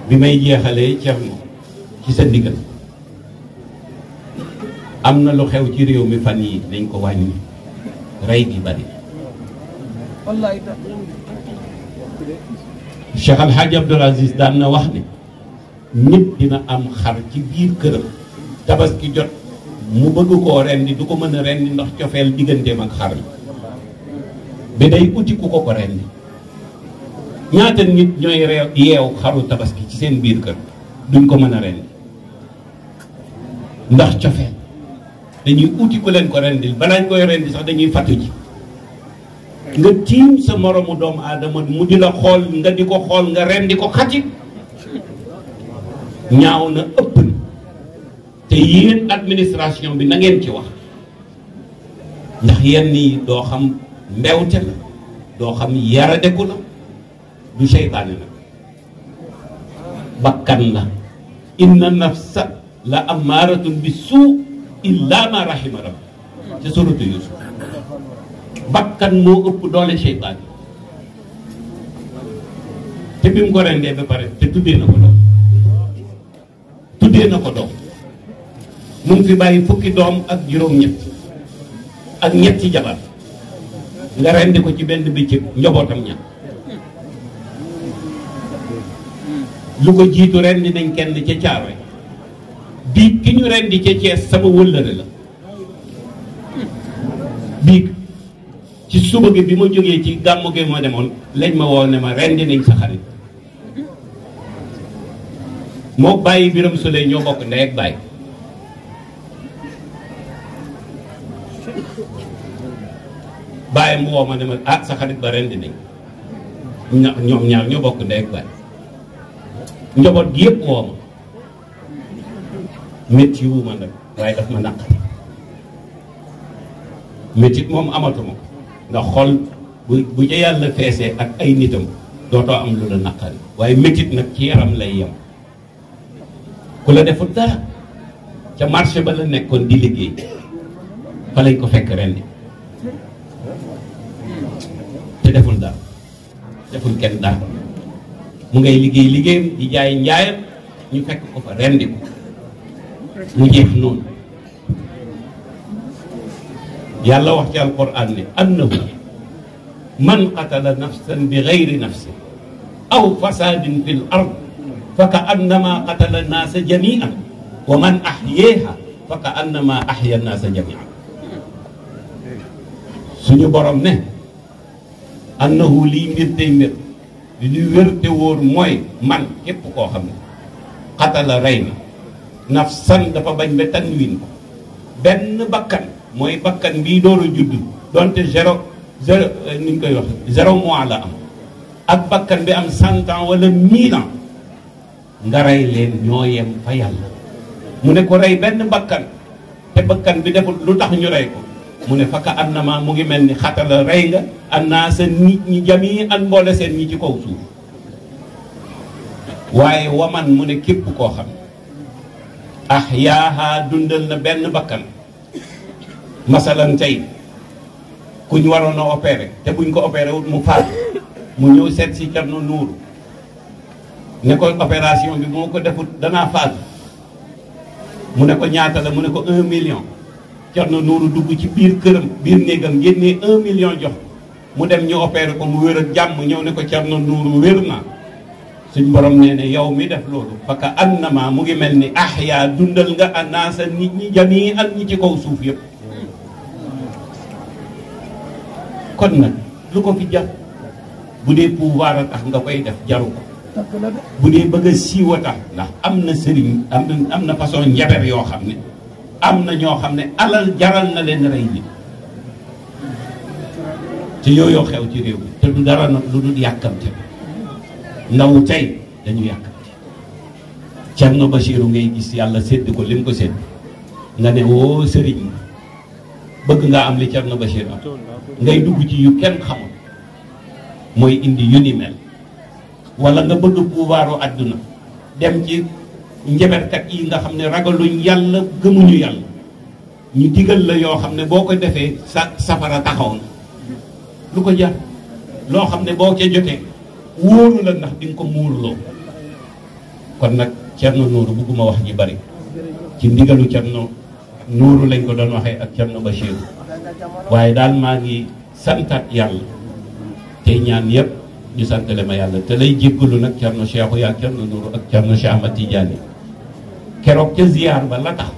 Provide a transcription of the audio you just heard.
bi may jeexalee Thierno ci sa ndigal am na lu xew ci réew mi fan yi nañ ko wàññi rey gi bari wallahi Cheikh Al Hadj Abdoul Aziz daan na wax ne nit dina am xar ci biir këram tabaski jot mu bëgg koo rendi du ko mën a rendi ndax cofeel digganteem ak xar bi day uti ku ko rendi ñaata nit ñooy yeew xaru tabaski ci seen biir kër duñ ko mën a rendi ndax cofeel dañuy uti ku leen ko rendil balaañ koy rendi sax dañuy fattu ji nga tiim sa moromu doomu aadama mu di la xool nga di ko xool nga rendi ko xati ñaaw na ëpp na te yéen administration bi na ngeen ci wax ndax yenn yi doo xam mbewte la doo xam yaradeku la du seytaane la bakkan la inna nafsa la amaaratun bi suu illa ma rahima rabb ca suratu Yusuf bakkan moo ëpp doole seytaane te bi mu ko rendee ba pare te tuddee na ko doom tuddee na ko doom mu ngi fi bàyyi fukki doom ak juróom-ñett ak ñetti jabar nga rendi ko ci benn bëccëg njabootam ña lu ko jiitu rendi nañ kenn ca Caaroy biig ki ñu rendi ca Cees sama wëllëre la biig ci suba gi bi ma jógee ci gàmmu gi ma demoon lañ ma woo ne ma rendi nañ sa xarit moo bàyyi Biram Souley ñoo bokk ndey ak bàyyi bàyyi mu woo ma ne ma ah sa xarit ba rendi nañ ñoom ñaar ñoo bokk ndey ak bàyyi njaboot gi yëpp woo ma métti wu ma nag waaye daf ma naqari métti moom amatuma ko ndax xol bu ca yàlla feesee ak ay nitam dootoo am lu la naqari waaye métit nag ci yaram lay yem ku la deful dara ca marché ba la nekkoon di liggéey fa lañ ko fekk rendi te deful dara deful kenn dara mu ngay liggéey liggéeyam di jaay njaayam ñu fekk ko fa rendi ko mu jeex noonu yàlla wax ci alquran ne annahu man qatala nafsan bi gayri nafsin aw fasadin fi l ard fa ka annama qatala naasa jamian wa man ahyeeha fa ka annama ahya naasa jamian suñu borom ne annahu lii mbir tey mbir li wér te wóor mooy man képp koo xam ne qatala rey na nafsan dafa bañ ba tanwin ko benn bakkan mooy bakkan bii door a judd donte zéro ni ñu koy wax 0 mois la am ak bakkan bi am 100 ans wala 1000 ans nga rey leen ñoo yem fa yàlla mu ne ko rey benn bakkan te bakkan bi deful lu tax ñu rey ko mu ne fakka annama mu ngi mel ni xatala rey nga annaa sa nit ñi jami an mboole seen ñi ci kaw suuf waaye waman mu ne képp koo xam ahyaaha dundal na benn bakkan masalan tey ku ñu waroon a opéré te buñ ko opéré wut mu faat mu ñëw seet si Thierno Nourou ne ko opération bi moo ko defut danaa faat mu ne ko ñaata la mu ne ko 1 million Thierno Nourou dugg ci biir këram biir néegam génnee 1 million jox mu dem ñu opéré ko mu wér ak jàmm ñëw ne ko Thierno Nourou wér na suñ borom nee ne yow mi def loolu faka annama mu ngi mel ni ahya dundal nga annaasa nit ñi jami ak ñi ci kaw suuf yëpp kon nag lu ko fi jar bu dee pouvoir a tax nga koy def jaru ko bu dee bëgg a siiw a tax ndax am na sëriñ am na façon njaber yoo xam ne am na ñoo xam ne alal jaral na leen rey nit te yooyu xew ci réew mi te du dara nag lu dul yàkkamte ndaw tey dañu yàkkamte Thierno Bachirou ngay gis yàlla sédd ko lim ko sédd nga ne woo sëriñ bëgg nga am li Thierno Bachir am ngay dugg ci yu kenn xamul mooy indi yu ni mel wala nga bëgg pouvoiru àdduna dem ci njaberkat yi nga xam ne ragaluñ yàlla gëmuñu yàlla ñu digal la yoo xam ne boo ko defee safara taxaw na lu ko jar loo xam ne boo ca jotee wóoru la ndax di nga ko muurloo kon nag Cerno Nuuru bugguma wax ji bari ci ndigalu Cerno Nuuru lañ ko doon waxee ak Cerno Bachir waaye daal maa ngi santat yàlla tey ñaan yëpp ñu santale ma yàlla te lay jéggalu nag Cerno Cheikhu yaa Cerno Nuuru ak Cerno Cheikh Ahmad Tidiane keroog ca ziyaar ba la tax